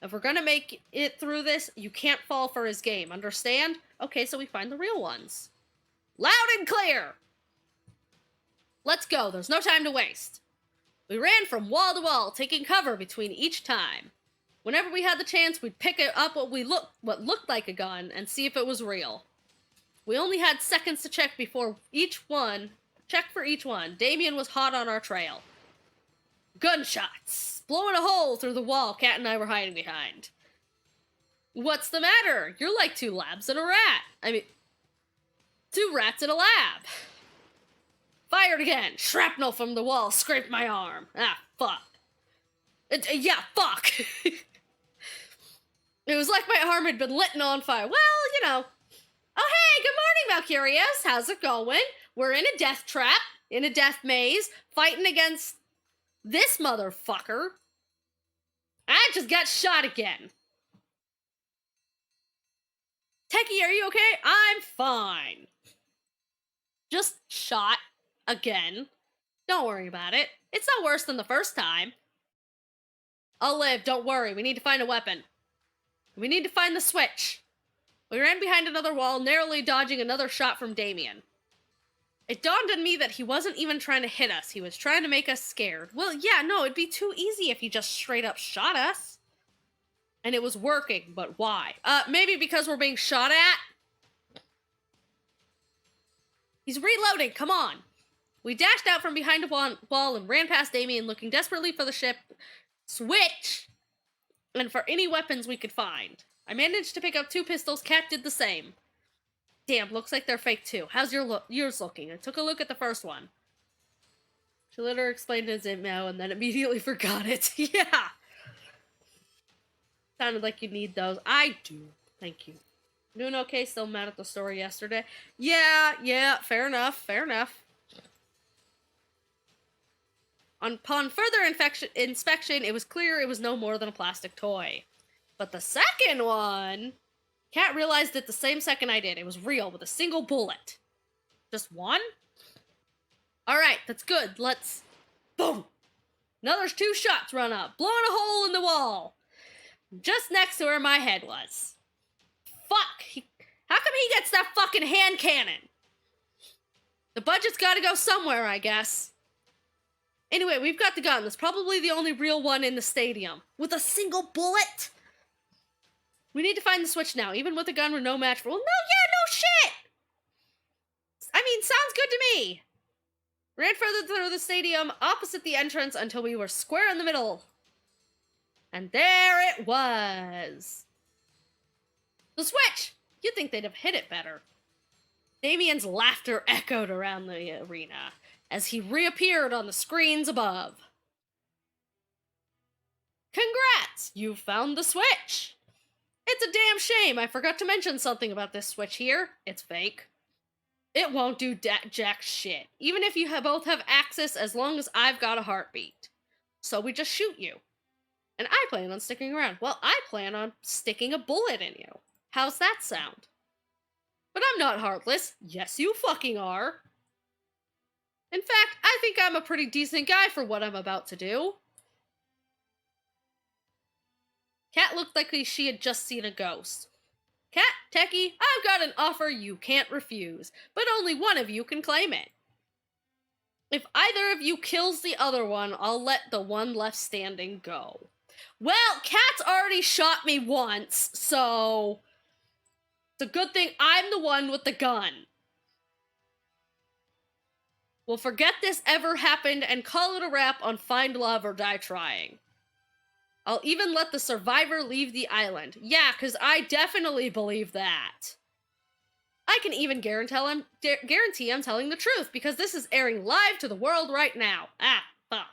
If we're gonna make it through this, you can't fall for his game, understand? Okay, so we find the real ones. Loud and clear! Let's go, there's no time to waste. We ran from wall to wall, taking cover between each time. Whenever we had the chance, we'd pick up what looked like a gun and see if it was real. We only had seconds to check for each one. Damien was hot on our trail. Gunshots! Blowing a hole through the wall Cat and I were hiding behind. What's the matter? You're like two labs and a rat. Two rats in a lab. Fired again. Shrapnel from the wall scraped my arm. Ah, fuck. Fuck. It was like my arm had been lit on fire. Well, you know. Oh, hey, good morning, Valkyrias. How's it going? We're in a death trap, in a death maze, fighting against this motherfucker. I just got shot again. Teki, are you okay? I'm fine. Just shot again. Don't worry about it. It's not worse than the first time. I'll live, don't worry. We need to find a weapon. We need to find the switch. We ran behind another wall, narrowly dodging another shot from Damien. It dawned on me that he wasn't even trying to hit us. He was trying to make us scared. Well, yeah, no, it'd be too easy if he just straight up shot us. And it was working, but why? Maybe because we're being shot at? He's reloading, come on. We dashed out from behind a wall and ran past Damien, looking desperately for the switch and for any weapons we could find. I managed to pick up 2 pistols. Cat did the same. Damn, looks like they're fake too. How's yours looking? I took a look at the first one. KittenLitter explained his info and then immediately forgot it. Yeah. Sounded like you need those. I do. Thank you. Doing okay? Still mad at the story yesterday? Yeah, fair enough. Upon further inspection, it was clear it was no more than a plastic toy. But the second one... Cat realized it the same second I did. It was real, with a single bullet. Just one? Alright, that's good. Let's... Boom! Another 2 shots run up, blowing a hole in the wall. Just next to where my head was. Fuck! How come he gets that fucking hand cannon? The budget's gotta go somewhere, I guess. Anyway, we've got the gun. That's probably the only real one in the stadium. With a single bullet? We need to find the switch now. Even with a gun, we're no match for... Well, no shit! Sounds good to me. Ran further through the stadium, opposite the entrance, until we were square in the middle. And there it was. The switch! You'd think they'd have hit it better. Damien's laughter echoed around the arena as he reappeared on the screens above. Congrats! You found the switch! It's a damn shame I forgot to mention something about this switch here. It's fake. It won't do jack shit, even if you both have access as long as I've got a heartbeat. So we just shoot you. And I plan on sticking around. Well, I plan on sticking a bullet in you. How's that sound? But I'm not heartless. Yes, you fucking are. In fact, I think I'm a pretty decent guy for what I'm about to do. Cat looked like she had just seen a ghost. Cat, Teki, I've got an offer you can't refuse, but only one of you can claim it. If either of you kills the other one, I'll let the one left standing go. Well, Cat's already shot me once, so... It's a good thing I'm the one with the gun. We'll forget this ever happened and call it a wrap on Find Love or Die Trying. I'll even let the survivor leave the island. Yeah, because I definitely believe that. I can even guarantee I'm telling the truth, because this is airing live to the world right now. Ah, fuck.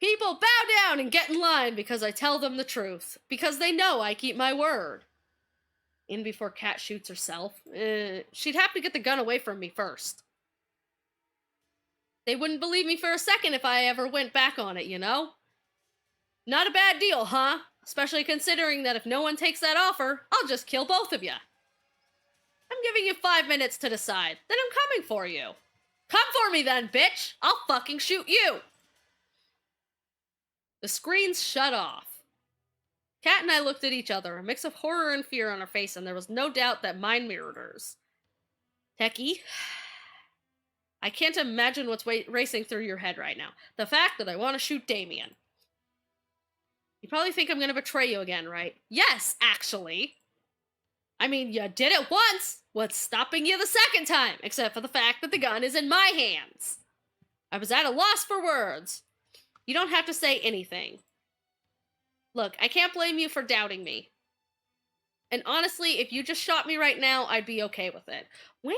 People bow down and get in line because I tell them the truth. Because they know I keep my word. In before Cat shoots herself. She'd have to get the gun away from me first. They wouldn't believe me for a second if I ever went back on it, you know? Not a bad deal, huh? Especially considering that if no one takes that offer, I'll just kill both of you. I'm giving you 5 minutes to decide. Then I'm coming for you. Come for me then, bitch! I'll fucking shoot you! The screens shut off. Kat and I looked at each other, a mix of horror and fear on our face, and there was no doubt that mine mirrored hers. Teki, I can't imagine what's racing through your head right now. The fact that I want to shoot Damien. You probably think I'm gonna betray you again, right? Yes, actually. I mean, you did it once. What's stopping you the second time? Except for the fact that the gun is in my hands. I was at a loss for words. You don't have to say anything. Look, I can't blame you for doubting me. And honestly, if you just shot me right now, I'd be okay with it. Well,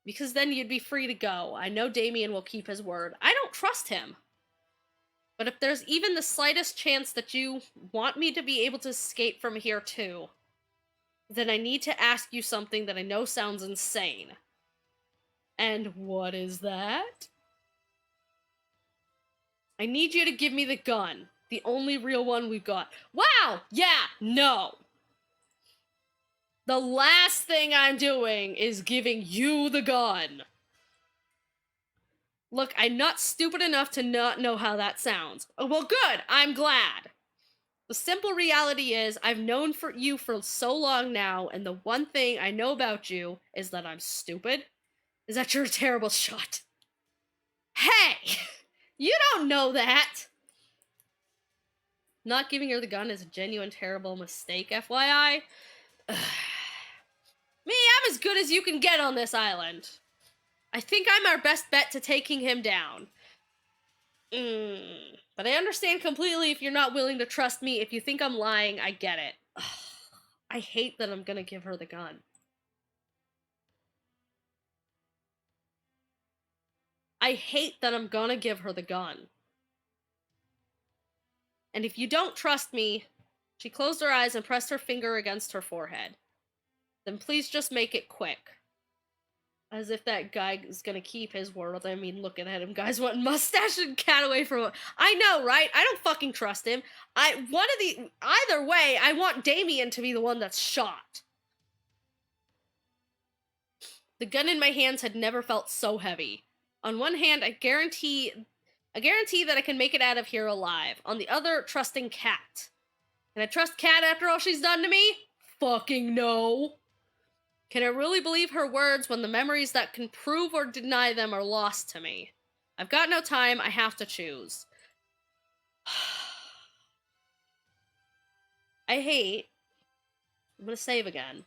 because then you'd be free to go. I know Damien will keep his word. I don't trust him. But if there's even the slightest chance that you want me to be able to escape from here too, then I need to ask you something that I know sounds insane. And what is that? I need you to give me the gun. The only real one we've got. Wow! Yeah! No! The last thing I'm doing is giving you the gun. Look, I'm not stupid enough to not know how that sounds. Oh, well, good. I'm glad. The simple reality is, I've known you for so long now, and the one thing I know about you is that I'm stupid. Is that you're a terrible shot. Hey! You don't know that! Not giving her the gun is a genuine terrible mistake, FYI. Me, I'm as good as you can get on this island. I think I'm our best bet to taking him down. But I understand completely if you're not willing to trust me. If you think I'm lying, I get it. I hate that I'm gonna give her the gun. I hate that I'm gonna give her the gun. And if you don't trust me, she closed her eyes and pressed her finger against her forehead. Then please just make it quick. As if that guy is gonna keep his word. I mean, looking at him, guys want mustache and cat away from him. I know, right? I don't fucking trust him. Either way, I want Damien to be the one that's shot. The gun in my hands had never felt so heavy. On one hand, I guarantee that I can make it out of here alive. On the other, trusting Kat. Can I trust Kat after all she's done to me? Fucking no. Can I really believe her words when the memories that can prove or deny them are lost to me? I've got no time, I have to choose. I'm gonna save again.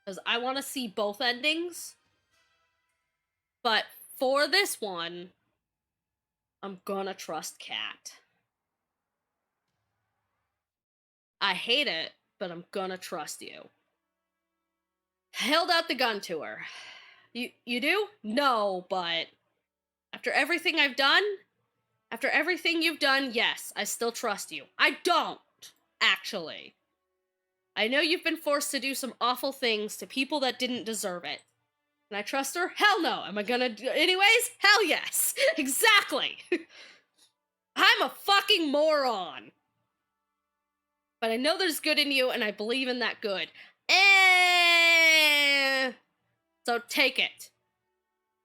Because I want to see both endings. But for this one, I'm gonna trust Kat. I hate it, but I'm gonna trust you. Held out the gun to her. You do? No, but after everything I've done, after everything you've done, yes, I still trust you. I don't, actually. I know you've been forced to do some awful things to people that didn't deserve it. Can I trust her? Hell no. Am I gonna do anyways? Hell yes. Exactly. I'm a fucking moron. But I know there's good in you, and I believe in that good. So take it.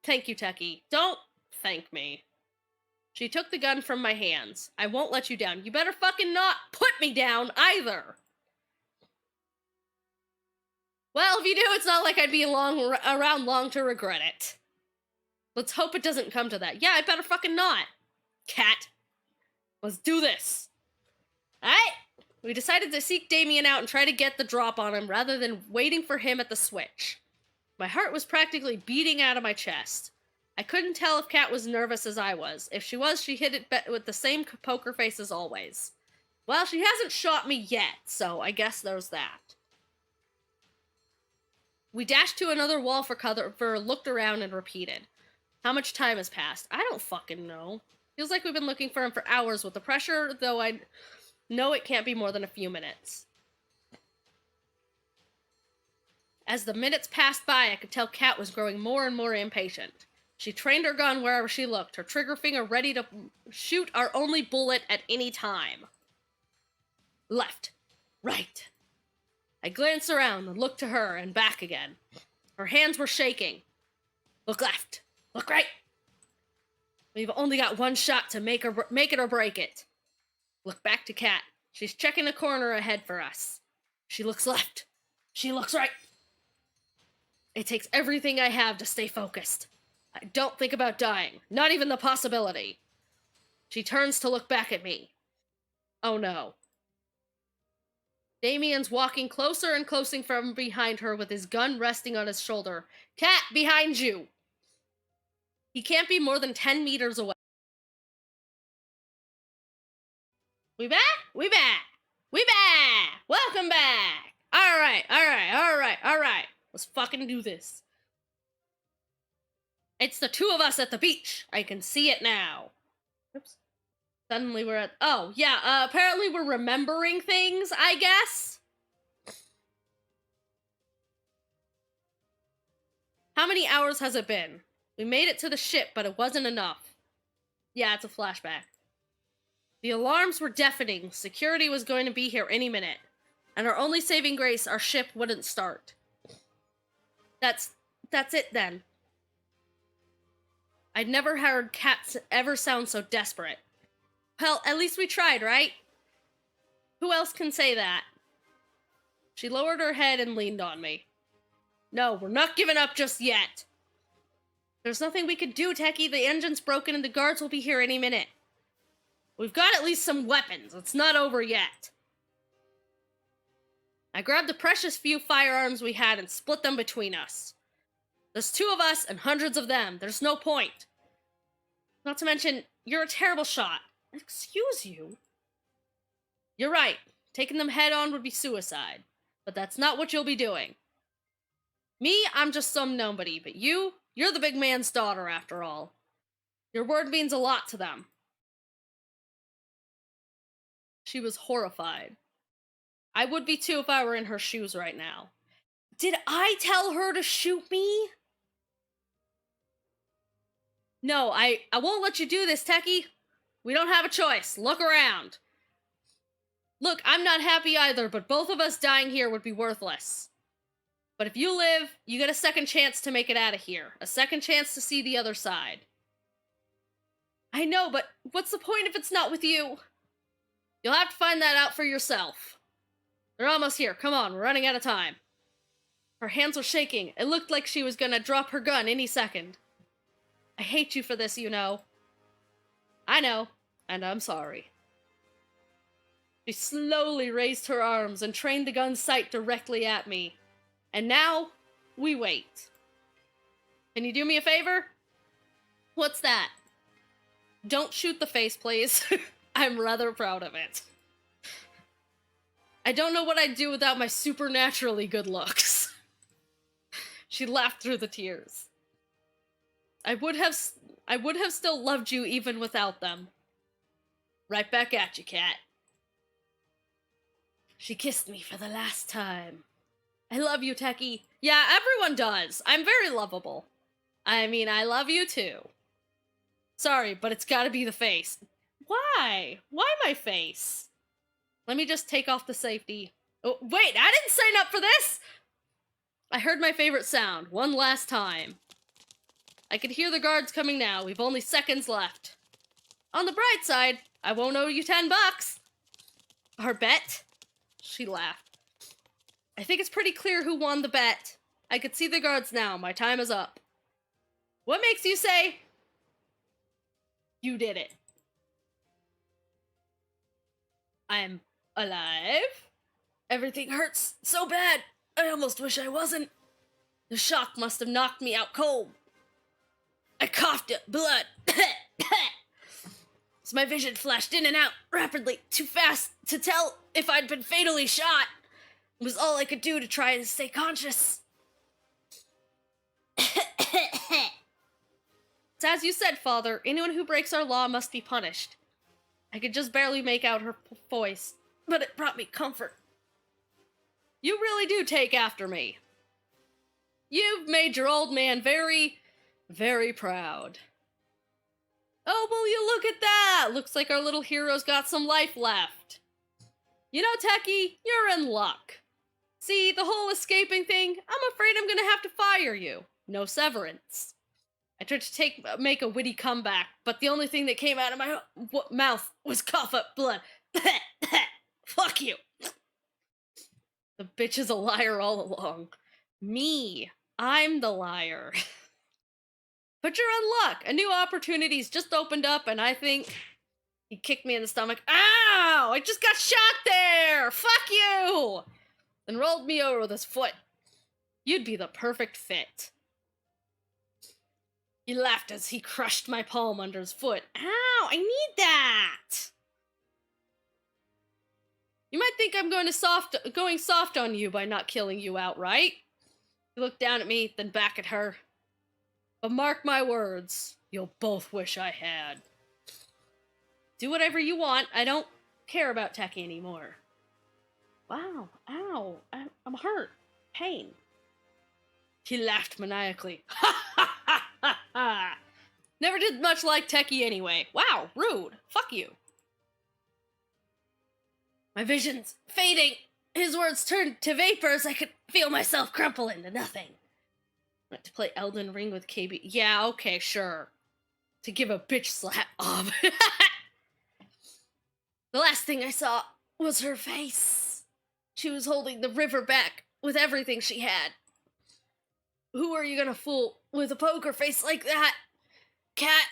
Thank you, Teki. Don't thank me. She took the gun from my hands. I won't let you down. You better fucking not put me down, either. Well, if you do, it's not like I'd be around long to regret it. Let's hope it doesn't come to that. Yeah, I better fucking not. Cat. Let's do this. Alright? We decided to seek Damien out and try to get the drop on him rather than waiting for him at the switch. My heart was practically beating out of my chest. I couldn't tell if Kat was nervous as I was. If she was, she hit it with the same poker face as always. Well, she hasn't shot me yet, so I guess there's that. We dashed to another wall for cover, looked around, and repeated. How much time has passed? I don't fucking know. Feels like we've been looking for him for hours with the pressure, though I know it can't be more than a few minutes. As the minutes passed by, I could tell Kat was growing more and more impatient. She trained her gun wherever she looked, her trigger finger ready to shoot our only bullet at any time. Left. Right. I glanced around and looked to her and back again. Her hands were shaking. Look left. Look right. We've only got one shot to make it or break it. Look back to Kat. She's checking the corner ahead for us. She looks left. She looks right. It takes everything I have to stay focused. I don't think about dying, not even the possibility. She turns to look back at me. Oh no. Damien's walking closer and closer from behind her with his gun resting on his shoulder. Kat, behind you! He can't be more than 10 meters away. We back? We back! We back! Welcome back! Alright. Let's fucking do this. It's the two of us at the beach. I can see it now. Oops. Suddenly we're at... Oh, yeah, apparently we're remembering things, I guess? How many hours has it been? We made it to the ship, but it wasn't enough. Yeah, it's a flashback. The alarms were deafening. Security was going to be here any minute. And our only saving grace, our ship wouldn't start. That's it then. I'd never heard cats ever sound so desperate. Well, at least we tried, right? Who else can say that? She lowered her head and leaned on me. No, we're not giving up just yet. There's nothing we could do, Teki. The engine's broken and the guards will be here any minute. We've got at least some weapons. It's not over yet. I grabbed the precious few firearms we had and split them between us. There's two of us and hundreds of them. There's no point. Not to mention, you're a terrible shot. Excuse you? You're right. Taking them head on would be suicide. But that's not what you'll be doing. Me, I'm just some nobody, but you're the big man's daughter after all. Your word means a lot to them. She was horrified. I would be too if I were in her shoes right now. Did I tell her to shoot me? No, I won't let you do this, Teki. We don't have a choice. Look around. Look, I'm not happy either, but both of us dying here would be worthless. But if you live, you get a second chance to make it out of here. A second chance to see the other side. I know, but what's the point if it's not with you? You'll have to find that out for yourself. They're almost here. Come on, we're running out of time. Her hands were shaking. It looked like she was gonna drop her gun any second. I hate you for this, you know. I know, and I'm sorry. She slowly raised her arms and trained the gun's sight directly at me. And now, we wait. Can you do me a favor? What's that? Don't shoot the face, please. I'm rather proud of it. I don't know what I'd do without my supernaturally good looks. She laughed through the tears. I would have still loved you even without them. Right back at you, Kat. She kissed me for the last time. I love you, Teki. Yeah, everyone does. I'm very lovable. I mean, I love you too. Sorry, but it's gotta be the face. Why? Why my face? Let me just take off the safety. Oh, wait, I didn't sign up for this! I heard my favorite sound, one last time. I can hear the guards coming now. We've only seconds left. On the bright side, I won't owe you $10. Our bet? She laughed. I think it's pretty clear who won the bet. I could see the guards now. My time is up. What makes you say you did it? I'm alive? Everything hurts so bad. I almost wish I wasn't. The shock must have knocked me out cold. I coughed up blood. As my vision flashed in and out rapidly, too fast to tell if I'd been fatally shot. It was all I could do to try and stay conscious. It's as you said, Father. Anyone who breaks our law must be punished. I could just barely make out her voice, but it brought me comfort. You really do take after me. You've made your old man very, very proud. Oh, will you look at that? Looks like our little hero's got some life left. You know, Teki, you're in luck. See, the whole escaping thing, I'm afraid I'm gonna have to fire you. No severance. I tried to make a witty comeback, but the only thing that came out of my mouth was cough up blood. Fuck you. The bitch is a liar all along. Me. I'm the liar. But you're in luck. A new opportunity's just opened up, and I think he kicked me in the stomach. Ow! I just got shot there! Fuck you! And rolled me over with his foot. You'd be the perfect fit. He laughed as he crushed my palm under his foot. Ow! I need that! You might think I'm going soft on you by not killing you outright. He looked down at me, then back at her. But mark my words, you'll both wish I had. Do whatever you want. I don't care about Teki anymore. Wow. Ow. I'm hurt. Pain. He laughed maniacally. Ha ha ha ha ha! Never did much like Teki anyway. Wow, rude. Fuck you. My vision's fading. His words turned to vapors. I could feel myself crumple into nothing. Went to play Elden Ring with KB. Yeah, okay, sure. To give a bitch slap off. The last thing I saw was her face. She was holding the river back with everything she had. Who are you gonna fool with a poker face like that? Cat.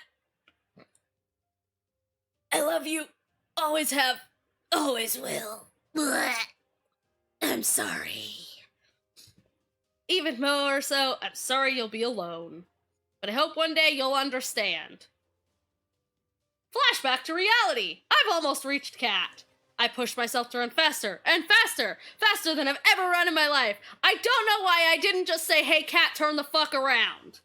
I love you. Always have. Always will. Blech. I'm sorry. Even more so, I'm sorry you'll be alone. But I hope one day you'll understand. Flashback to reality. I've almost reached Cat. I pushed myself to run faster and faster, faster than I've ever run in my life. I don't know why I didn't just say, hey, Cat, turn the fuck around.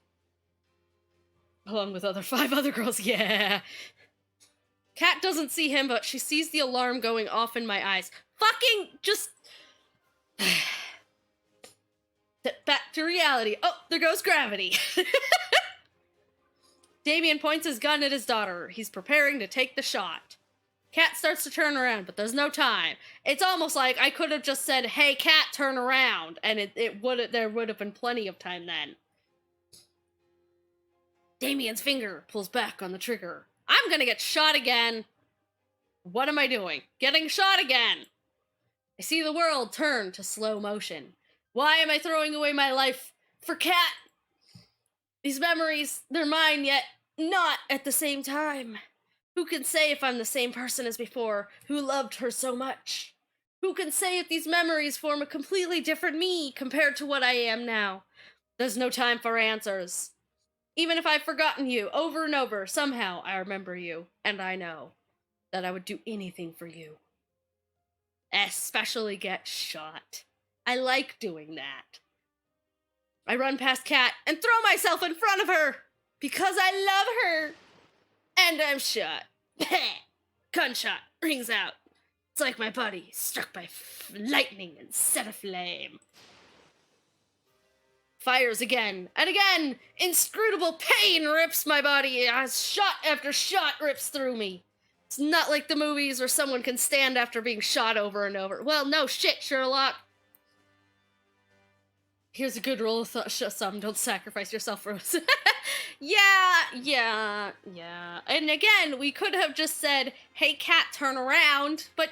Along with 5 other girls, yeah. Cat doesn't see him, but she sees the alarm going off in my eyes. Fucking just... Back to reality. Oh, there goes gravity. Damien points his gun at his daughter. He's preparing to take the shot. Cat starts to turn around, but there's no time. It's almost like I could have just said, hey, Cat, turn around, and there would have been plenty of time then. Damien's finger pulls back on the trigger. I'm gonna get shot again. What am I doing? Getting shot again. I see the world turn to slow motion. Why am I throwing away my life for Cat? These memories, they're mine, yet not at the same time. Who can say if I'm the same person as before, who loved her so much? Who can say if these memories form a completely different me compared to what I am now? There's no time for answers. Even if I've forgotten you over and over, somehow I remember you, and I know that I would do anything for you. Especially get shot. I like doing that. I run past Cat and throw myself in front of her because I love her. And I'm shot. Gunshot rings out. It's like my body struck by lightning and set aflame. Fires again and again. Inscrutable pain rips my body as shot after shot rips through me. It's not like the movies where someone can stand after being shot over and over. Well, no shit, Sherlock. Here's a good rule of thumb. Don't sacrifice yourself for us. Yeah. And again, we could have just said, hey, Cat, turn around. But,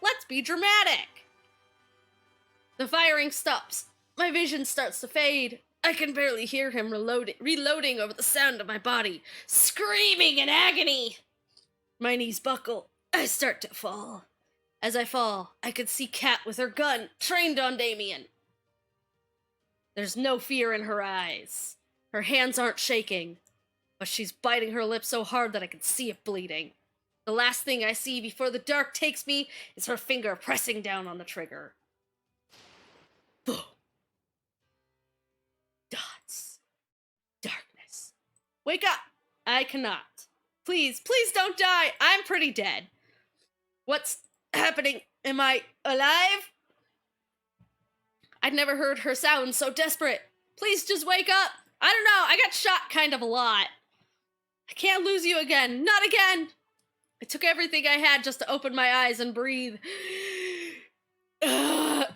let's be dramatic. The firing stops. My vision starts to fade. I can barely hear him reloading over the sound of my body, screaming in agony. My knees buckle. I start to fall. As I fall, I can see Cat with her gun trained on Damien. There's no fear in her eyes. Her hands aren't shaking, but she's biting her lip so hard that I can see it bleeding. The last thing I see before the dark takes me is her finger pressing down on the trigger. Boom. Dots. Darkness. Wake up! I cannot. Please don't die! I'm pretty dead. What's happening? Am I alive? I'd never heard her sound so desperate. Please just wake up. I don't know, I got shot kind of a lot. I can't lose you again. Not again. It took everything I had just to open my eyes and breathe. Cat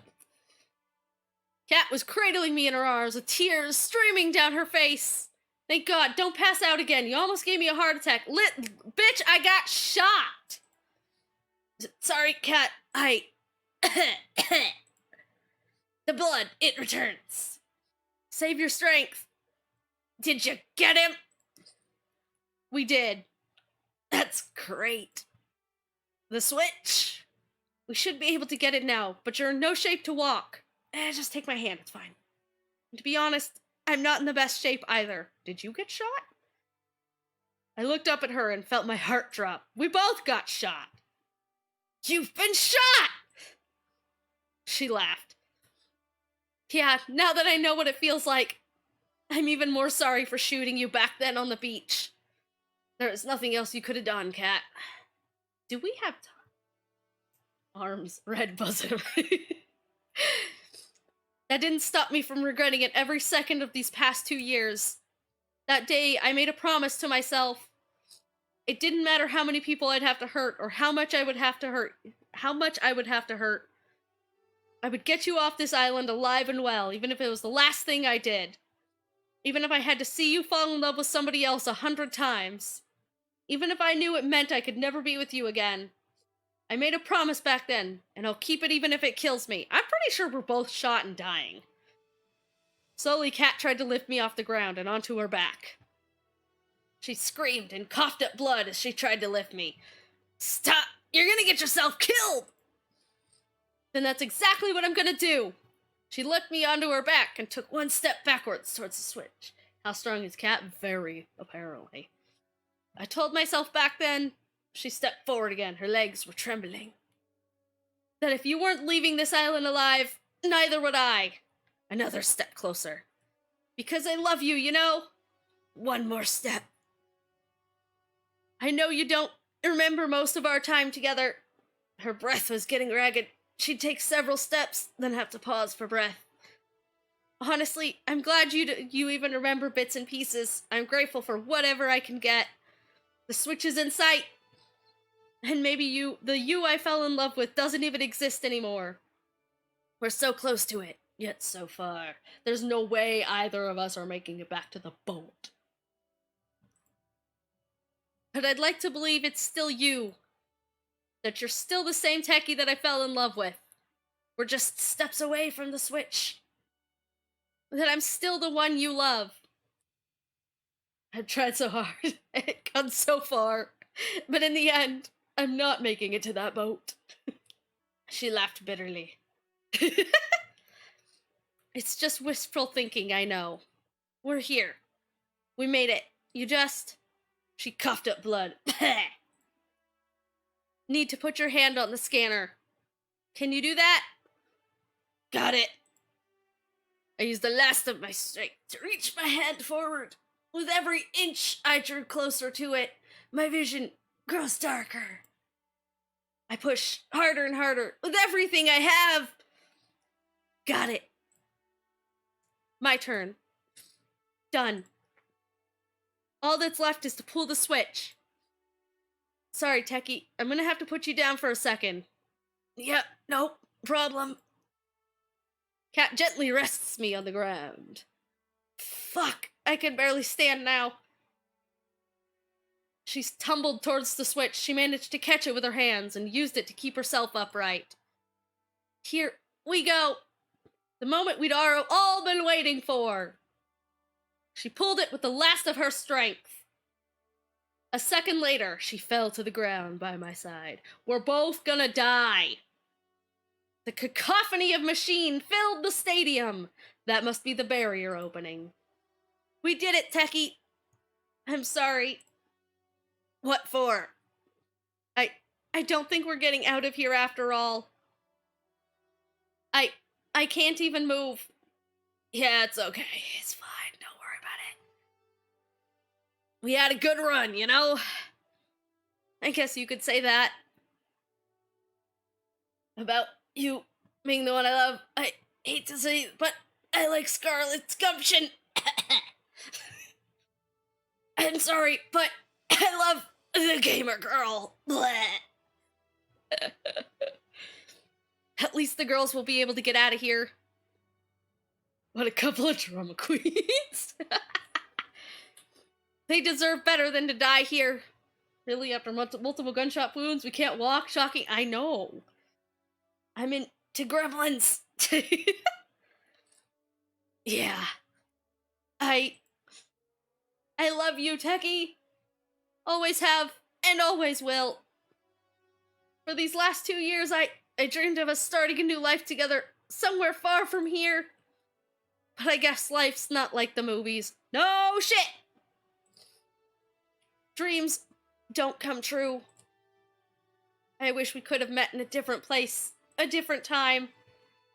was cradling me in her arms with tears streaming down her face. Thank God, don't pass out again. You almost gave me a heart attack. Bitch, I got shot! Sorry, Cat, the blood, it returns. Save your strength. Did you get him? We did. That's great. The switch. We should be able to get it now, but you're in no shape to walk. Just take my hand, it's fine. And to be honest, I'm not in the best shape either. Did you get shot? I looked up at her and felt my heart drop. We both got shot. You've been shot! She laughed. Yeah, now that I know what it feels like, I'm even more sorry for shooting you back then on the beach. There is nothing else you could have done, Cat. Do we have time? Arms, red bosom. That didn't stop me from regretting it every second of these past 2 years. That day, I made a promise to myself. It didn't matter how many people I'd have to hurt or how much I would have to hurt. I would get you off this island alive and well, even if it was the last thing I did. Even if I had to see you fall in love with somebody else 100 times. Even if I knew it meant I could never be with you again. I made a promise back then, and I'll keep it even if it kills me. I'm pretty sure we're both shot and dying. Slowly, Cat tried to lift me off the ground and onto her back. She screamed and coughed up blood as she tried to lift me. Stop! You're gonna get yourself killed! Then that's exactly what I'm gonna do! She lifted me onto her back and took one step backwards towards the switch. How strong is Cat? Very, apparently. I told myself back then. She stepped forward again. Her legs were trembling. That if you weren't leaving this island alive, neither would I. Another step closer. Because I love you, you know? One more step. I know you don't remember most of our time together. Her breath was getting ragged. She'd take several steps, then have to pause for breath. Honestly, I'm glad you even remember bits and pieces. I'm grateful for whatever I can get. The switch is in sight. And maybe the you I fell in love with doesn't even exist anymore. We're so close to it, yet so far. There's no way either of us are making it back to the boat. But I'd like to believe it's still you. That you're still the same techie that I fell in love with. We're just steps away from the switch. That I'm still the one you love. I've tried so hard. It gone so far. But in the end, I'm not making it to that boat. She laughed bitterly. It's just wistful thinking, I know. We're here. We made it. You just... She coughed up blood. Need to put your hand on the scanner. Can you do that? Got it. I used the last of my strength to reach my hand forward. With every inch I drew closer to it, my vision grows darker. I push harder and harder with everything I have. Got it. My turn. Done. All that's left is to pull the switch. Sorry, Techie. I'm gonna have to put you down for a second. Yep, no problem. Cat gently rests me on the ground. Fuck, I can barely stand now. She's tumbled towards the switch. She managed to catch it with her hands and used it to keep herself upright. Here we go. The moment we'd all been waiting for. She pulled it with the last of her strength. A second later, she fell to the ground by my side. We're both gonna die. The cacophony of machine filled the stadium. That must be the barrier opening. We did it, Techie. I'm sorry. What for? I don't think we're getting out of here after all. I can't even move. Yeah, it's okay. It's fine. Don't worry about it. We had a good run, you know? I guess you could say that. About you being the one I love. I hate to say it, but I like Scarlett's gumption. I'm sorry, but I love the gamer girl. At least the girls will be able to get out of here. What a couple of drama queens. They deserve better than to die here. Really, after multiple gunshot wounds, we can't walk? Shocking. I know. I'm into gremlins. Yeah. I love you, Teki. Always have, and always will. For these last 2 years, I dreamed of us starting a new life together somewhere far from here. But I guess life's not like the movies. No shit! Dreams don't come true. I wish we could have met in a different place, a different time.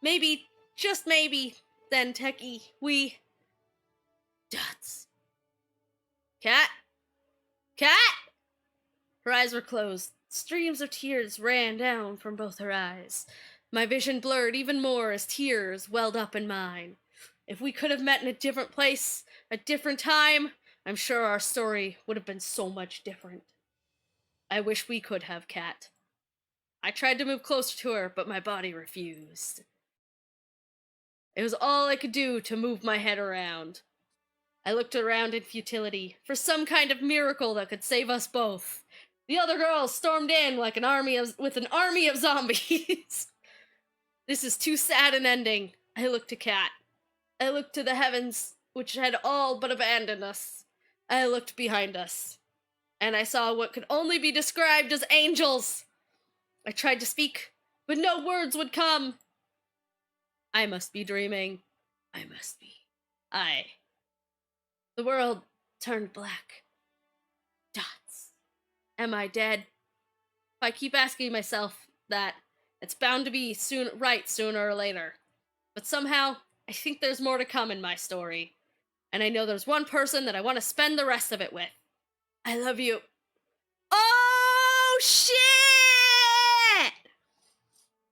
Maybe, just maybe, then, Teki, we... Dots. Cat? Cat? Her eyes were closed. Streams of tears ran down from both her eyes. My vision blurred even more as tears welled up in mine. If we could have met in a different place, a different time, I'm sure our story would have been so much different. I wish we could have, Cat. I tried to move closer to her, but my body refused. It was all I could do to move my head around. I looked around in futility, for some kind of miracle that could save us both. The other girls stormed in like with an army of zombies. This is too sad an ending. I looked to Cat. I looked to the heavens, which had all but abandoned us. I looked behind us, and I saw what could only be described as angels. I tried to speak, but no words would come. I must be dreaming. I must be. The world turned black. Dots. Am I dead? If I keep asking myself that, it's bound to be sooner or later. But somehow, I think there's more to come in my story. And I know there's one person that I want to spend the rest of it with. I love you. Oh, shit!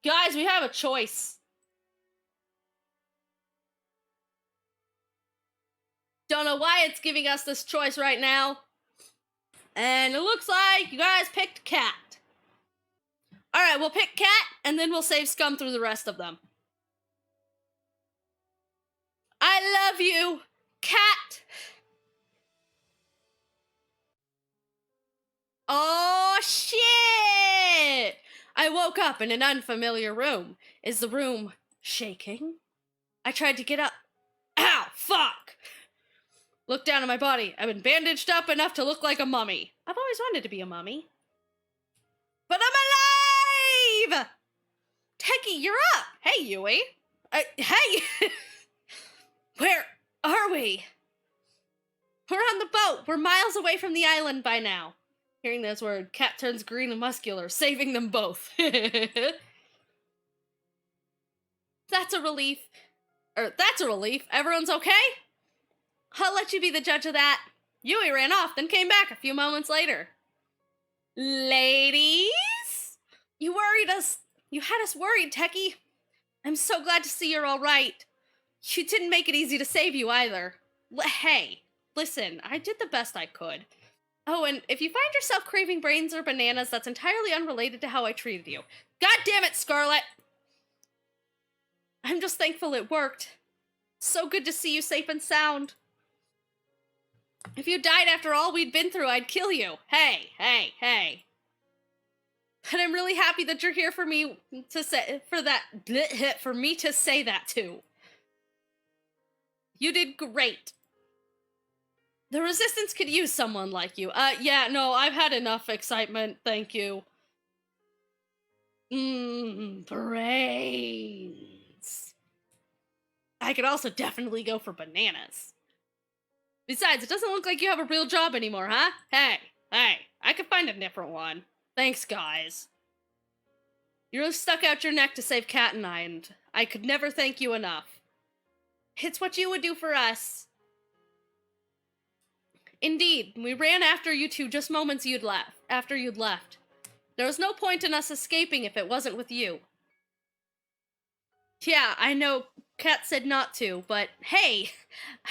Guys, we have a choice. Don't know why it's giving us this choice right now. And it looks like you guys picked Cat. Alright, we'll pick Cat, and then we'll save Scum through the rest of them. I love you, Cat. Oh, shit! I woke up in an unfamiliar room. Is the room shaking? I tried to get up. Ow, fuck! Look down at my body. I've been bandaged up enough to look like a mummy. I've always wanted to be a mummy. But I'm alive! Teki, you're up! Hey, Yui. Hey! Where are we? We're on the boat. We're miles away from the island by now. Hearing those words, Cat turns green and muscular, saving them both. That's a relief. That's a relief. Everyone's okay? I'll let you be the judge of that. Yui ran off, then came back a few moments later. Ladies? You had us worried, Teki. I'm so glad to see you're all right. You didn't make it easy to save you either. Hey, listen, I did the best I could. Oh, and if you find yourself craving brains or bananas, that's entirely unrelated to how I treated you. God damn it, Scarlet! I'm just thankful it worked. So good to see you safe and sound. If you died after all we'd been through, I'd kill you. Hey. But I'm really happy that you're here for me to say that too. You did great. The Resistance could use someone like you. Yeah, no, I've had enough excitement, thank you. Brains. I could also definitely go for bananas. Besides, it doesn't look like you have a real job anymore, huh? Hey, I could find a different one. Thanks, guys. You really stuck out your neck to save Cat and I could never thank you enough. It's what you would do for us. Indeed, we ran after you two just moments after you'd left. There was no point in us escaping if it wasn't with you. Yeah, I know Cat said not to, but hey,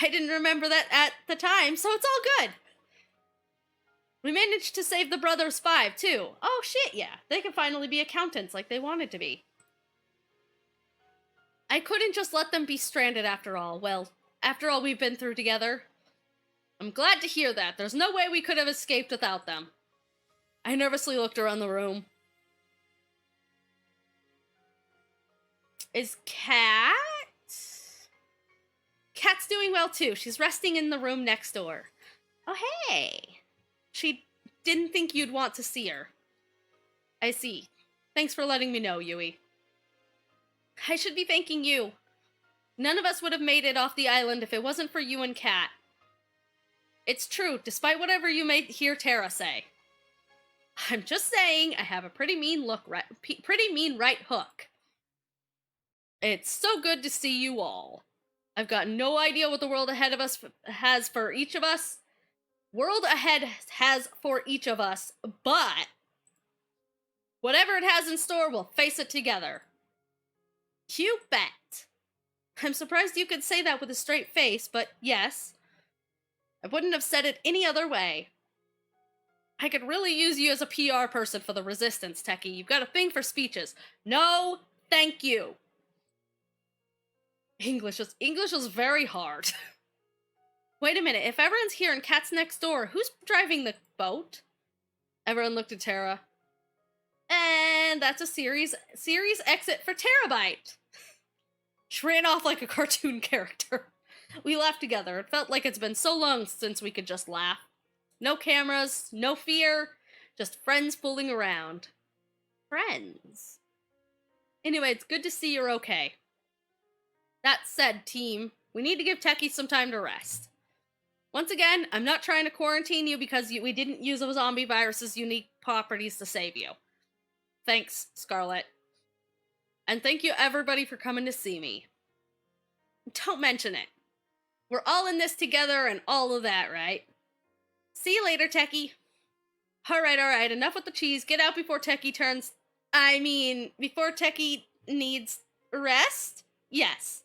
I didn't remember that at the time, so it's all good. We managed to save the Brothers 5, too. Oh shit, yeah. They can finally be accountants like they wanted to be. I couldn't just let them be stranded after all. Well, after all we've been through together. I'm glad to hear that. There's no way we could have escaped without them. I nervously looked around the room. Is Cat? Cat's doing well too. She's resting in the room next door. Oh, hey. She didn't think you'd want to see her. I see. Thanks for letting me know, Yui. I should be thanking you. None of us would have made it off the island if it wasn't for you and Cat. It's true, despite whatever you may hear Tara say. I'm just saying, I have a pretty mean right hook. It's so good to see you all. I've got no idea what the world ahead of us has for each of us. But whatever it has in store, we'll face it together. You bet. I'm surprised you could say that with a straight face, but yes. I wouldn't have said it any other way. I could really use you as a PR person for the resistance, Teki. You've got a thing for speeches. No, thank you. English was very hard. Wait a minute, if everyone's here and Cat's next door, who's driving the boat? Everyone looked at Tara. And that's a series exit for Terabyte. She ran off like a cartoon character. We laughed together. It felt like it's been so long since we could just laugh. No cameras, no fear, just friends fooling around. Friends. Anyway, it's good to see you're okay. That said, team, we need to give Teki some time to rest. Once again, I'm not trying to quarantine you because we didn't use a zombie virus's unique properties to save you. Thanks, Scarlet. And thank you everybody for coming to see me. Don't mention it. We're all in this together and all of that, right? See you later, Teki. Alright, enough with the cheese. Get out before Teki before Teki needs rest? Yes.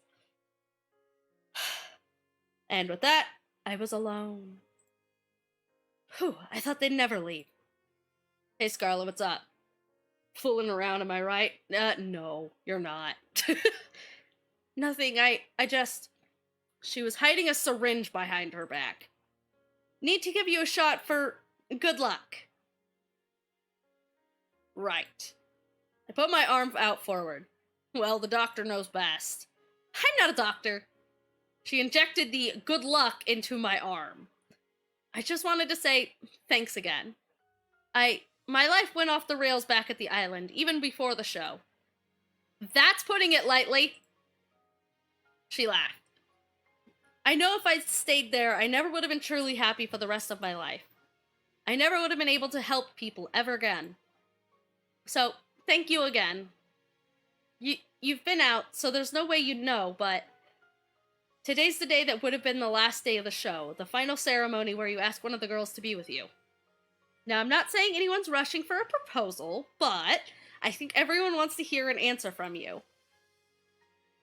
And with that, I was alone. Whew, I thought they'd never leave. Hey, Scarlet, what's up? Fooling around, am I right? No, you're not. Nothing, She was hiding a syringe behind her back. Need to give you a shot for good luck. Right. I put my arm out forward. Well, the doctor knows best. I'm not a doctor. She injected the good luck into my arm. I just wanted to say thanks again. My life went off the rails back at the island, even before the show. That's putting it lightly. She laughed. I know if I'd stayed there, I never would have been truly happy for the rest of my life. I never would have been able to help people ever again. So, thank you again. You've been out, so there's no way you'd know, but today's the day that would have been the last day of the show, the final ceremony where you ask one of the girls to be with you. Now, I'm not saying anyone's rushing for a proposal, but I think everyone wants to hear an answer from you.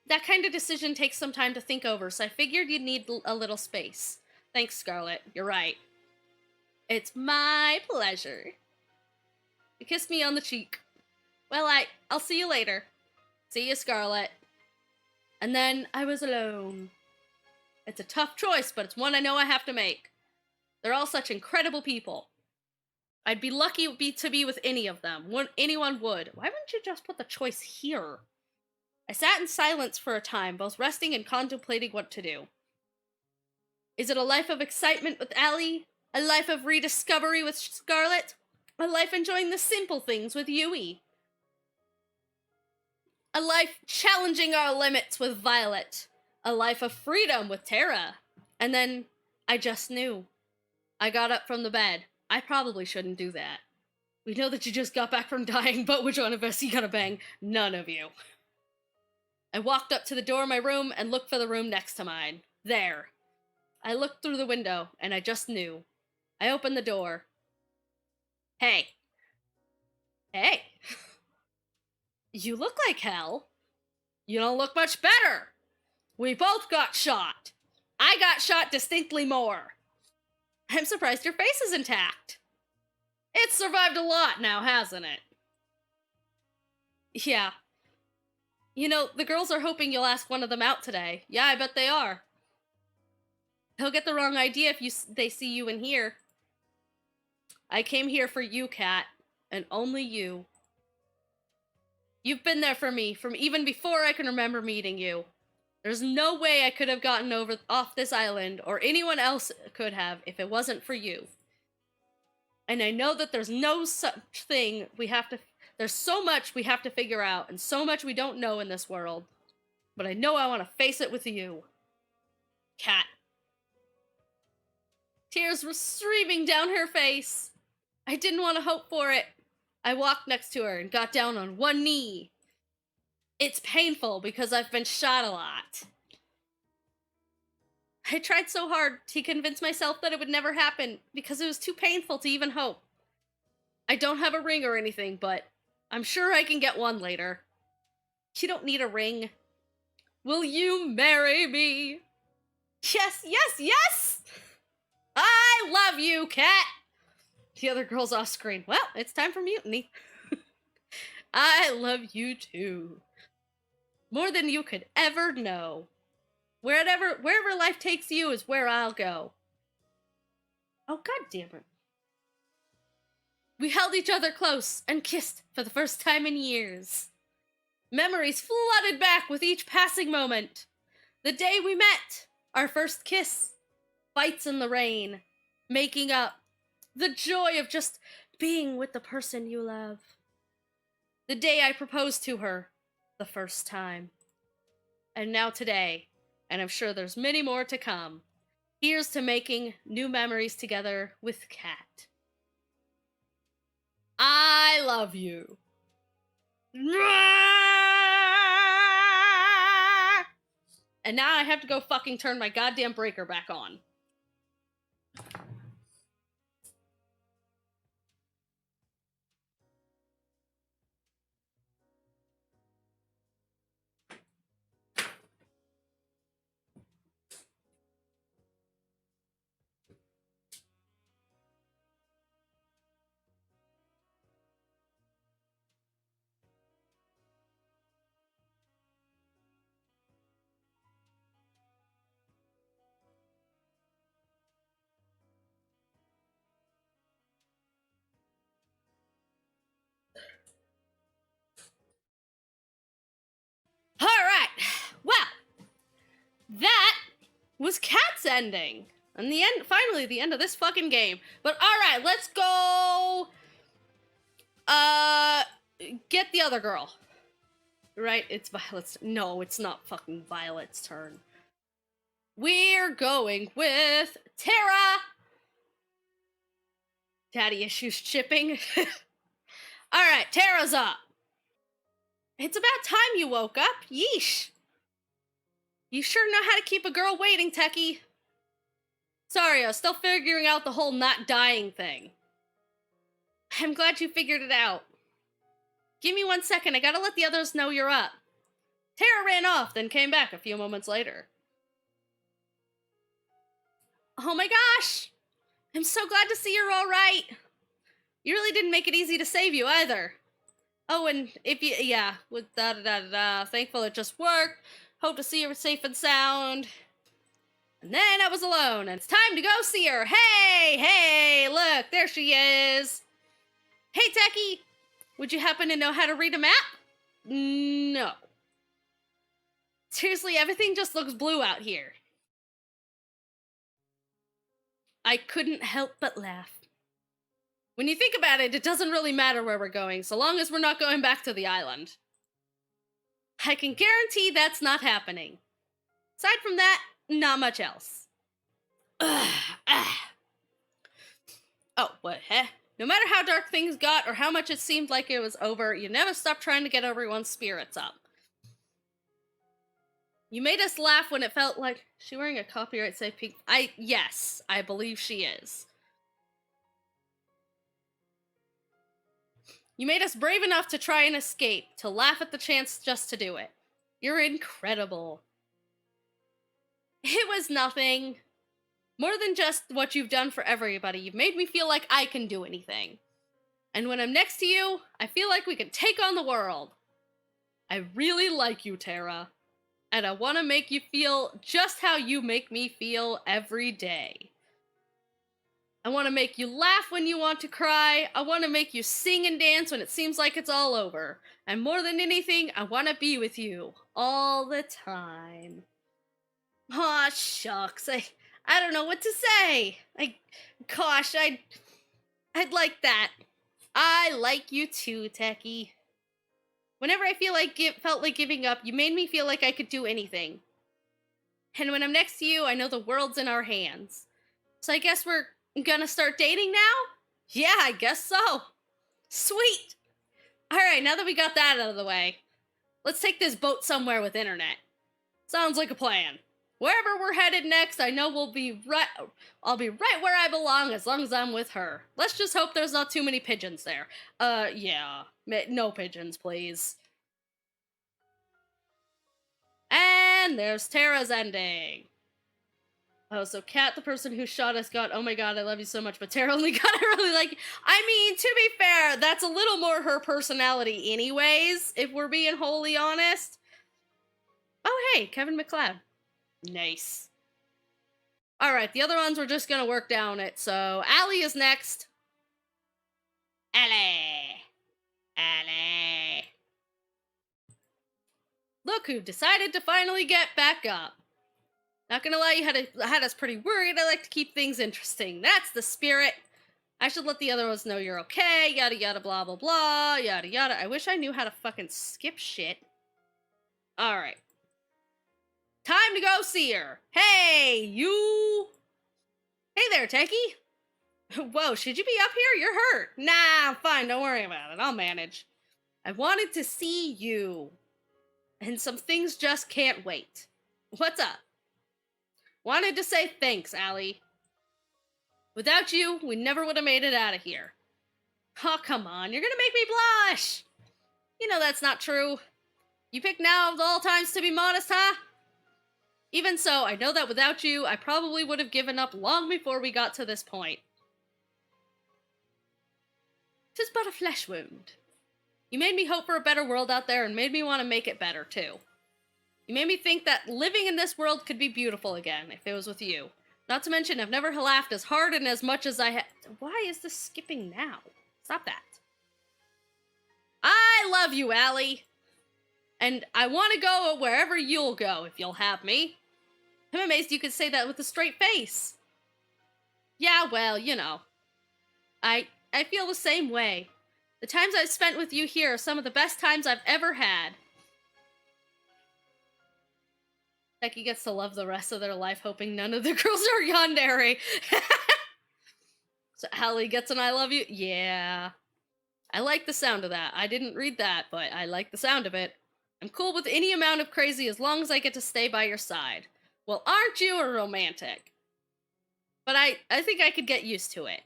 That kind of decision takes some time to think over, so I figured you'd need a little space. Thanks, Scarlet. You're right. It's my pleasure. You kissed me on the cheek. Well, I'll see you later. See you, Scarlet. And then I was alone. It's a tough choice, but it's one I know I have to make. They're all such incredible people. I'd be lucky to be with any of them. Anyone would. Why wouldn't you just put the choice here? I sat in silence for a time, both resting and contemplating what to do. Is it a life of excitement with Allie? A life of rediscovery with Scarlet? A life enjoying the simple things with Yui? A life challenging our limits with Violet? A life of freedom with Tara? And then I just knew. I got up from the bed. I probably shouldn't do that. We know that you just got back from dying, but which one of us you gonna bang? None of you. I walked up to the door of my room and looked for the room next to mine. There. I looked through the window, and I just knew. I opened the door. Hey. Hey. You look like hell. You don't look much better. We both got shot. I got shot distinctly more. I'm surprised your face is intact. It's survived a lot now, hasn't it? Yeah. You know, the girls are hoping you'll ask one of them out today. Yeah, I bet they are. They'll get the wrong idea if they see you in here. I came here for you, Kat, and only you. You've been there for me from even before I can remember meeting you. There's no way I could have gotten off this island, or anyone else could have, if it wasn't for you. And I know that there's no such thing there's so much we have to figure out, and so much we don't know in this world. But I know I want to face it with you. Kat. Tears were streaming down her face. I didn't want to hope for it. I walked next to her and got down on one knee. It's painful because I've been shot a lot. I tried so hard to convince myself that it would never happen because it was too painful to even hope. I don't have a ring or anything, but I'm sure I can get one later. You don't need a ring. Will you marry me? Yes, yes, yes! I love you, Kat! The other girl's off screen. Well, it's time for mutiny. I love you too. More than you could ever know. Wherever life takes you is where I'll go. Oh, god damn it. We held each other close and kissed for the first time in years. Memories flooded back with each passing moment. The day we met, our first kiss, fights in the rain, making up, the joy of just being with the person you love. The day I proposed to her, the first time. And now today, and I'm sure there's many more to come, here's to making new memories together with Kat. I love you. And now I have to go fucking turn my goddamn breaker back on. Alright, well, that was Kat's ending. And the end, finally, the end of this fucking game. But alright, let's go, get the other girl. Right, it's Violet's, no, it's not fucking Violet's turn. We're going with Tara. Daddy issues shipping. Alright, Tara's up. It's about time you woke up. Yeesh. You sure know how to keep a girl waiting, Teki. Sorry, I was still figuring out the whole not dying thing. I'm glad you figured it out. Give me 1 second, I gotta let the others know you're up. Tara ran off, then came back a few moments later. Oh my gosh! I'm so glad to see you're alright. You really didn't make it easy to save you either. Oh, and if you, yeah, with da-da-da-da-da, thankful it just worked. Hope to see her safe and sound. And then I was alone, and it's time to go see her. Hey, look, there she is. Hey, Teki, would you happen to know how to read a map? No. Seriously, everything just looks blue out here. I couldn't help but laugh. When you think about it, it doesn't really matter where we're going, so long as we're not going back to the island. I can guarantee that's not happening. Aside from that, not much else. Oh, what, huh? No matter how dark things got or how much it seemed like it was over, you never stopped trying to get everyone's spirits up. You made us laugh when it felt like... Is she wearing a copyright safe pink? Yes, I believe she is. You made us brave enough to try and escape, to laugh at the chance just to do it. You're incredible. It was nothing. More than just what you've done for everybody, you've made me feel like I can do anything. And when I'm next to you, I feel like we can take on the world. I really like you, Tara. And I want to make you feel just how you make me feel every day. I want to make you laugh when you want to cry. I want to make you sing and dance when it seems like it's all over. And more than anything, I want to be with you all the time. Aw, shucks. I don't know what to say. Gosh, I'd like that. I like you too, Teki. Whenever I felt like giving up, you made me feel like I could do anything. And when I'm next to you, I know the world's in our hands. So I guess we're gonna start dating now? Yeah, I guess so. Sweet. Alright, now that we got that out of the way, let's take this boat somewhere with internet. Sounds like a plan. Wherever we're headed next, I know I'll be right where I belong as long as I'm with her. Let's just hope there's not too many pigeons there. Yeah. No pigeons, please. And there's Tara's ending. Oh, so Kat, the person who shot us, got, oh my god, I love you so much, but Tara only got it really like, I mean, to be fair, that's a little more her personality anyways, if we're being wholly honest. Oh, hey, Kevin McLeod. Nice. Alright, the other ones we're just gonna work down it, so Allie is next. Allie. Look who decided to finally get back up. Not gonna lie, you had us pretty worried. I like to keep things interesting. That's the spirit. I should let the other ones know you're okay, yada yada blah blah blah, yada yada. I wish I knew how to fucking skip shit. Alright. Time to go see her. Hey, you! Hey there, Teki! Whoa, should you be up here? You're hurt. Nah, I'm fine, don't worry about it. I'll manage. I wanted to see you. And some things just can't wait. What's up? Wanted to say thanks, Allie. Without you, we never would have made it out of here. Oh, come on, you're gonna make me blush! You know that's not true. You pick now of all times to be modest, huh? Even so, I know that without you, I probably would have given up long before we got to this point. 'Tis but a flesh wound. You made me hope for a better world out there and made me want to make it better, too. You made me think that living in this world could be beautiful again if it was with you. Not to mention, I've never laughed as hard and as much as I had. Why is this skipping now? Stop that. I love you, Allie. And I want to go wherever you'll go if you'll have me. I'm amazed you could say that with a straight face. Yeah, well, you know. I feel the same way. The times I've spent with you here are some of the best times I've ever had. Becky gets to love the rest of their life, hoping none of the girls are yandere. So Allie gets an I love you? Yeah. I like the sound of that. I didn't read that, but I like the sound of it. I'm cool with any amount of crazy as long as I get to stay by your side. Well, aren't you a romantic? But I think I could get used to it.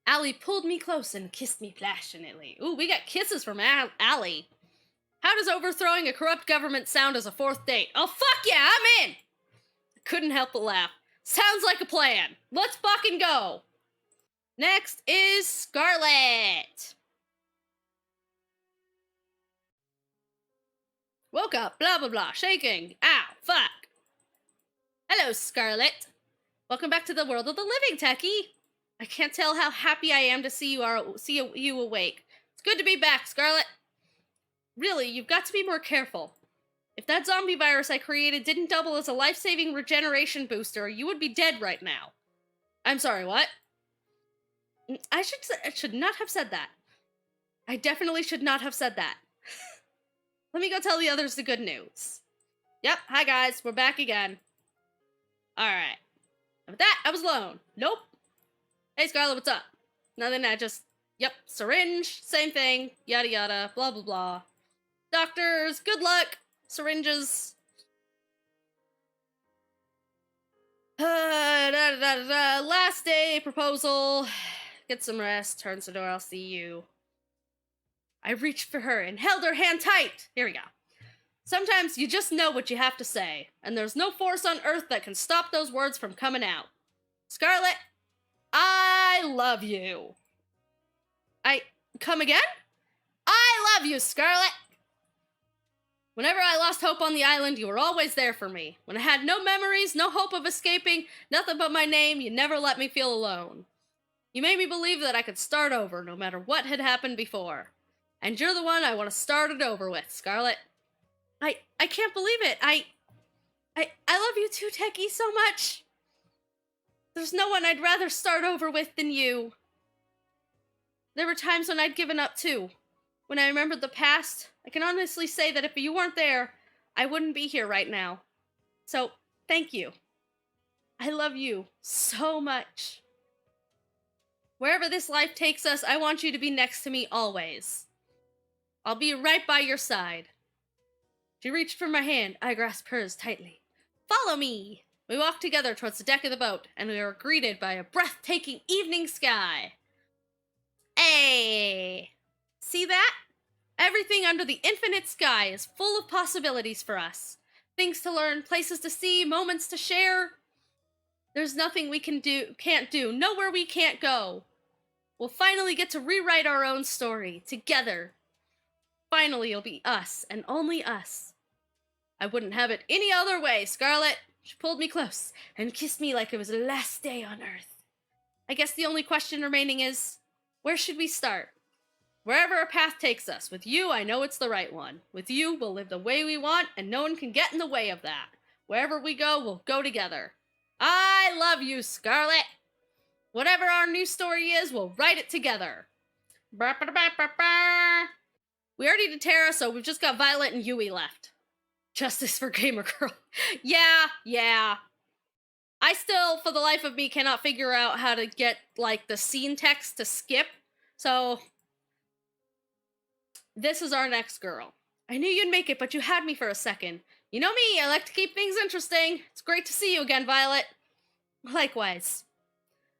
Allie pulled me close and kissed me passionately. Ooh, we got kisses from Allie. How does overthrowing a corrupt government sound as a fourth date? Oh, fuck yeah, I'm in! Couldn't help but laugh. Sounds like a plan. Let's fucking go. Next is Scarlet. Woke up, blah blah blah, shaking. Ow, fuck. Hello, Scarlet. Welcome back to the world of the living, Teki. I can't tell how happy I am to see you awake. It's good to be back, Scarlet. Really, you've got to be more careful. If that zombie virus I created didn't double as a life-saving regeneration booster, you would be dead right now. I'm sorry, what? I should not have said that. I definitely should not have said that. Let me go tell the others the good news. Yep, hi guys, we're back again. Alright. With that, I was alone. Nope. Hey Scarlet, what's up? Nothing, yep, syringe, same thing, yada yada, blah blah blah. Doctors, good luck, syringes. Last day, proposal. Get some rest, turns the door, I'll see you. I reached for her and held her hand tight. Here we go. Sometimes you just know what you have to say, and there's no force on earth that can stop those words from coming out. Scarlet, I love you. Come again? I love you, Scarlet. Whenever I lost hope on the island, you were always there for me. When I had no memories, no hope of escaping, nothing but my name, you never let me feel alone. You made me believe that I could start over, no matter what had happened before. And you're the one I want to start it over with, Scarlet. I can't believe it. I love you too, Teki, so much. There's no one I'd rather start over with than you. There were times when I'd given up too. When I remembered the past, I can honestly say that if you weren't there, I wouldn't be here right now. So, thank you. I love you so much. Wherever this life takes us, I want you to be next to me always. I'll be right by your side. She reached for my hand. I grasped hers tightly. Follow me! We walked together towards the deck of the boat, and we were greeted by a breathtaking evening sky. Hey! See that? Everything under the infinite sky is full of possibilities for us. Things to learn, places to see, moments to share. There's nothing we can't do, nowhere we can't go. We'll finally get to rewrite our own story, together. Finally, it'll be us, and only us. I wouldn't have it any other way, Scarlet. She pulled me close and kissed me like it was the last day on Earth. I guess the only question remaining is, where should we start? Wherever our path takes us. With you, I know it's the right one. With you, we'll live the way we want, and no one can get in the way of that. Wherever we go, we'll go together. I love you, Scarlet. Whatever our new story is, we'll write it together. We already did Terra, so we've just got Violet and Yui left. Justice for Gamer Girl. Yeah. I still, for the life of me, cannot figure out how to get, like, the scene text to skip. So, this is our next girl. I knew you'd make it, but you had me for a second. You know me, I like to keep things interesting. It's great to see you again, Violet. Likewise.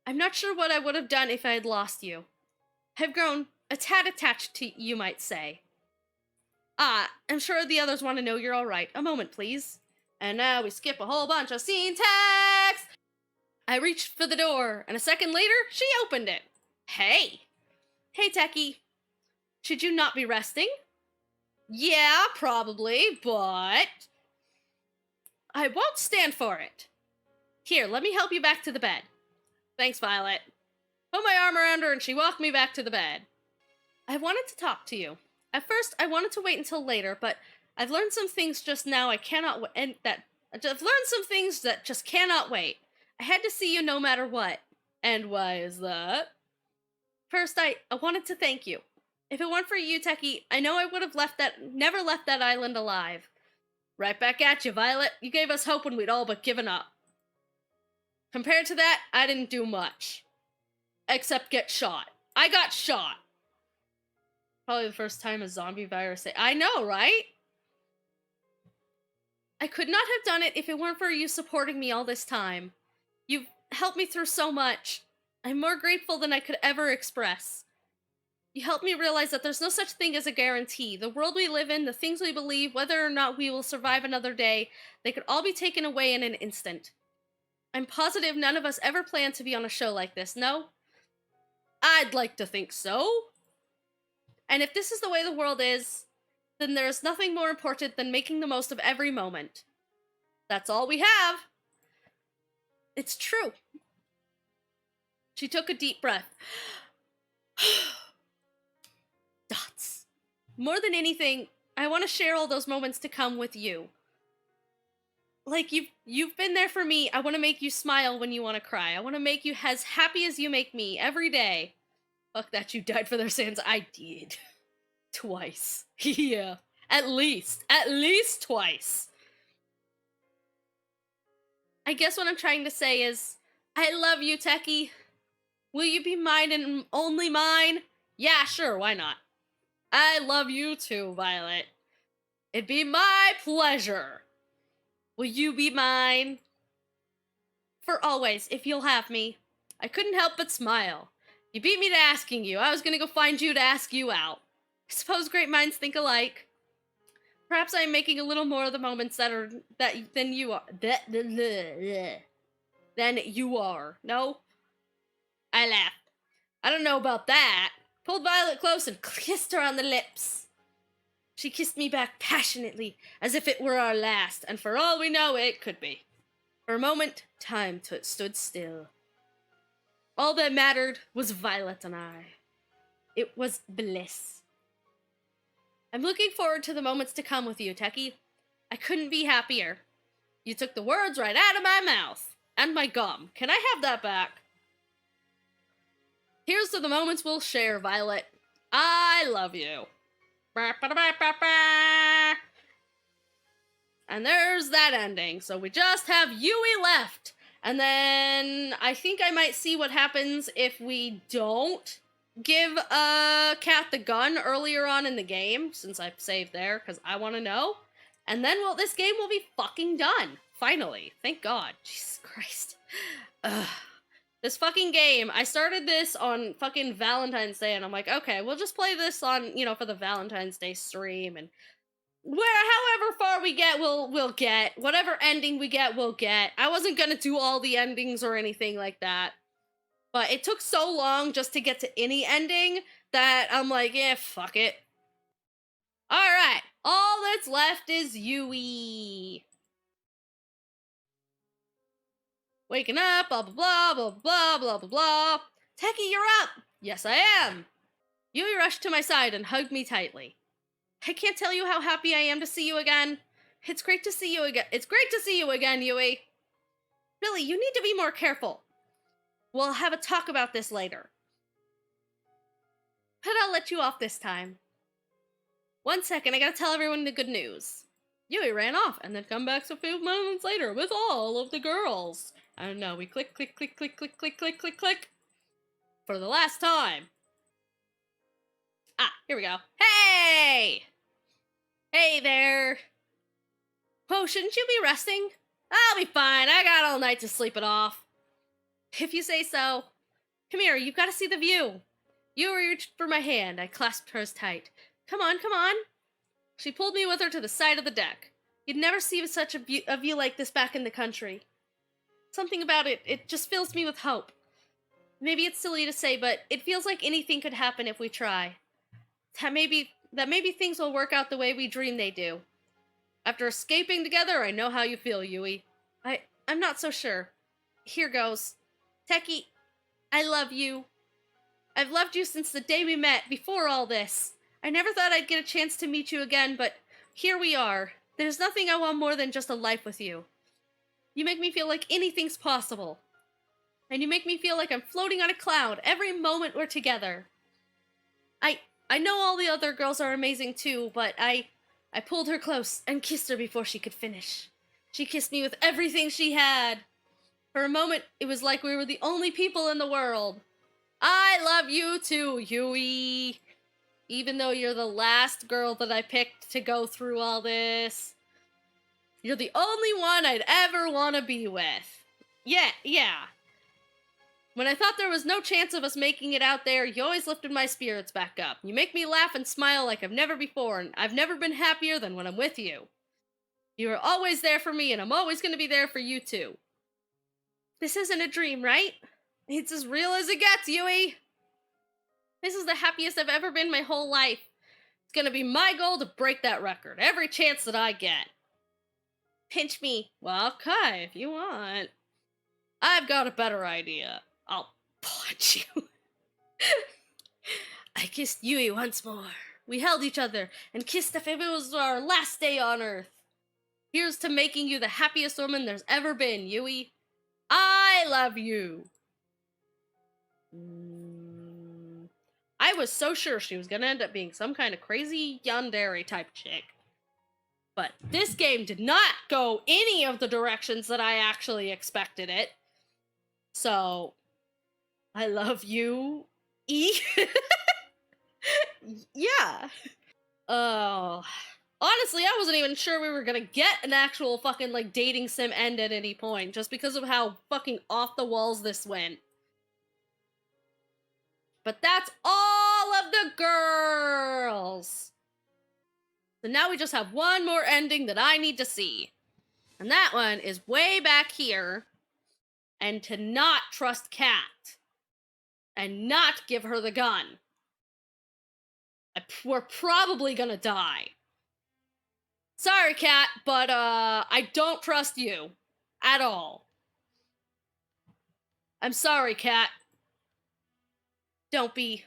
I'm not sure what I would have done if I had lost you. I've grown a tad attached to you, might say. I'm sure the others want to know you're alright. A moment, please. And now we skip a whole bunch of scene text! I reached for the door, and a second later, she opened it. Hey! Hey, Teki. Should you not be resting? Yeah, probably, but... I won't stand for it. Here, let me help you back to the bed. Thanks, Violet. Put my arm around her and she walked me back to the bed. I wanted to talk to you. At first, I wanted to wait until later, but I've learned some things just now I've learned some things that just cannot wait. I had to see you no matter what. And why is that? First, I wanted to thank you. If it weren't for you, Teki, I know I would have never left that island alive. Right back at you, Violet. You gave us hope when we'd all but given up. Compared to that, I didn't do much. Except get shot. I got shot. Probably the first time a zombie virus... I know, right? I could not have done it if it weren't for you supporting me all this time. You've helped me through so much. I'm more grateful than I could ever express. You helped me realize that there's no such thing as a guarantee. The world we live in, the things we believe, whether or not we will survive another day, they could all be taken away in an instant. I'm positive none of us ever planned to be on a show like this, no? I'd like to think so. And if this is the way the world is, then there is nothing more important than making the most of every moment. That's all we have. It's true. She took a deep breath. Dots. More than anything, I want to share all those moments to come with you. Like, you've been there for me. I want to make you smile when you want to cry. I want to make you as happy as you make me every day. Fuck that, you died for their sins. I did. Twice. Yeah. At least twice. I guess what I'm trying to say is, I love you, Teki. Will you be mine and only mine? Yeah, sure, why not? I love you too, Violet. It'd be my pleasure. Will you be mine? For always, if you'll have me. I couldn't help but smile. You beat me to asking you. I was gonna go find you to ask you out. I suppose great minds think alike. Perhaps I'm making a little more of the moments than you are. Than you are. No? I laughed. I don't know about that. Pulled Violet close and kissed her on the lips. She kissed me back passionately, as if it were our last, and for all we know, it could be. For a moment, time stood still. All that mattered was Violet and I. It was bliss. I'm looking forward to the moments to come with you, Teki. I couldn't be happier. You took the words right out of my mouth. And my gum. Can I have that back? Here's to the moments we'll share, Violet. I love you. And there's that ending. So we just have Yui left. And then I think I might see what happens if we don't give Cat the gun earlier on in the game, since I've saved there, because I want to know. And then, well, this game will be fucking done. Finally. Thank God. Jesus Christ. Ugh. This fucking game, I started this on fucking Valentine's Day, and I'm like, okay, we'll just play this on, for the Valentine's Day stream, and however far we get, we'll get. Whatever ending we get, we'll get. I wasn't gonna do all the endings or anything like that. But it took so long just to get to any ending that I'm like, yeah, fuck it. Alright, all that's left is Yui. Waking up, blah, blah, blah, blah, blah, blah, blah, blah. Teki, you're up! Yes, I am. Yui rushed to my side and hugged me tightly. I can't tell you how happy I am to see you again. It's great to see you again. It's great to see you again, Yui. Really, you need to be more careful. We'll have a talk about this later. But I'll let you off this time. 1 second, I gotta tell everyone the good news. Yui ran off and then come back a few moments later with all of the girls. I don't know, we click, click, click, click, click, click, click, click, click. For the last time. Ah, here we go. Hey! Hey there. Oh, shouldn't you be resting? I'll be fine. I got all night to sleep it off. If you say so. Come here, you've got to see the view. Yui reached for my hand. I clasped hers tight. Come on, come on. She pulled me with her to the side of the deck. You'd never see such a view like this back in the country. Something about it just fills me with hope. Maybe it's silly to say, but it feels like anything could happen if we try. That maybe things will work out the way we dream they do. After escaping together, I know how you feel, Yui. I'm not so sure. Here goes. Teki, I love you. I've loved you since the day we met, before all this. I never thought I'd get a chance to meet you again, but here we are. There's nothing I want more than just a life with you. You make me feel like anything's possible. And you make me feel like I'm floating on a cloud every moment we're together. I know all the other girls are amazing too, but I pulled her close and kissed her before she could finish. She kissed me with everything she had. For a moment, it was like we were the only people in the world. I love you too, Yui. Even though you're the last girl that I picked to go through all this. You're the only one I'd ever want to be with. Yeah. When I thought there was no chance of us making it out there, you always lifted my spirits back up. You make me laugh and smile like I've never before, and I've never been happier than when I'm with you. You are always there for me, and I'm always going to be there for you too. This isn't a dream, right? It's as real as it gets, Yui. This is the happiest I've ever been my whole life. It's gonna be my goal to break that record every chance that I get. Pinch me. Well, okay, if you want. I've got a better idea. I'll punch you. I kissed Yui once more. We held each other and kissed as if it was our last day on Earth. Here's to making you the happiest woman there's ever been, Yui. I love you. I was so sure she was gonna end up being some kind of crazy yandere type chick. But this game did not go any of the directions that I actually expected it. So, I love you. Yeah. Oh. Honestly, I wasn't even sure we were gonna get an actual fucking, dating sim end at any point, just because of how fucking off the walls this went. But that's all of the girls! So now we just have one more ending that I need to see. And that one is way back here. And to not trust Cat. And not give her the gun. We're probably gonna die. Sorry, Cat, but I don't trust you at all. I'm sorry, Cat. Don't be.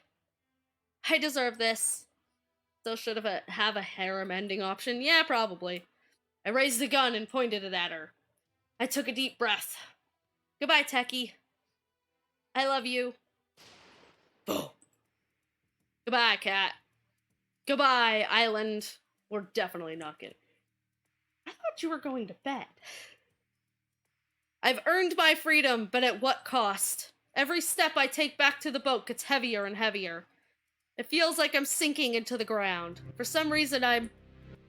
I deserve this. Still should have a harem ending option. Yeah, probably. I raised the gun and pointed it at her. I took a deep breath. Goodbye, Teki. I love you. Boom. Goodbye, Cat. Goodbye, Island. We're definitely not getting. I thought you were going to bed. I've earned my freedom, but at what cost? Every step I take back to the boat gets heavier and heavier. It feels like I'm sinking into the ground. For some reason, I'm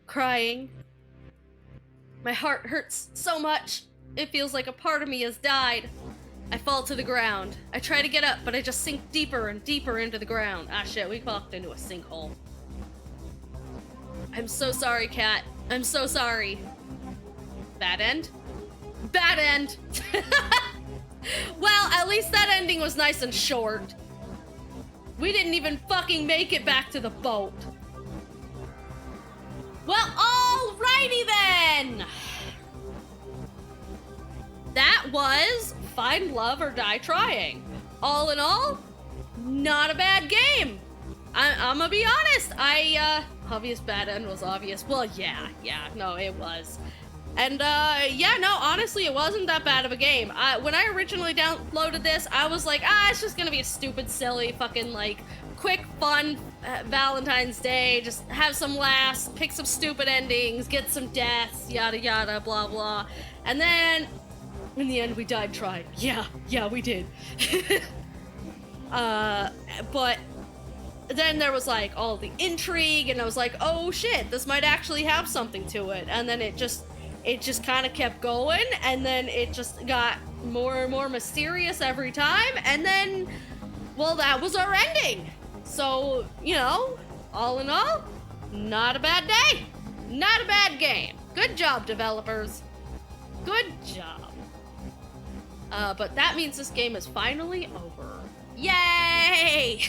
crying. My heart hurts so much. It feels like a part of me has died. I fall to the ground. I try to get up, but I just sink deeper and deeper into the ground. Ah, shit, we walked into a sinkhole. I'm so sorry, Cat. I'm so sorry. Bad end? Bad end! Well, at least that ending was nice and short. We didn't even fucking make it back to the boat. Well, alrighty then! That was Find Love or Die Trying. All in all, not a bad game. I'm gonna be honest, obvious bad end was obvious. Well, yeah, no, it was. And, yeah, no, honestly, it wasn't that bad of a game. When I originally downloaded this, I was like, it's just gonna be a stupid, silly, fucking, like, quick, fun Valentine's Day, just have some laughs, pick some stupid endings, get some deaths, yada yada, blah blah. And then, in the end, we died trying. Yeah, we did. But then there was, like, all the intrigue, and I was like, oh shit, this might actually have something to it. And then it just kind of kept going, and then it just got more and more mysterious every time, and then, well, that was our ending. So, you know, all in all, not a bad day. Not a bad game. Good job, developers. Good job. But that means this game is finally over. Yay!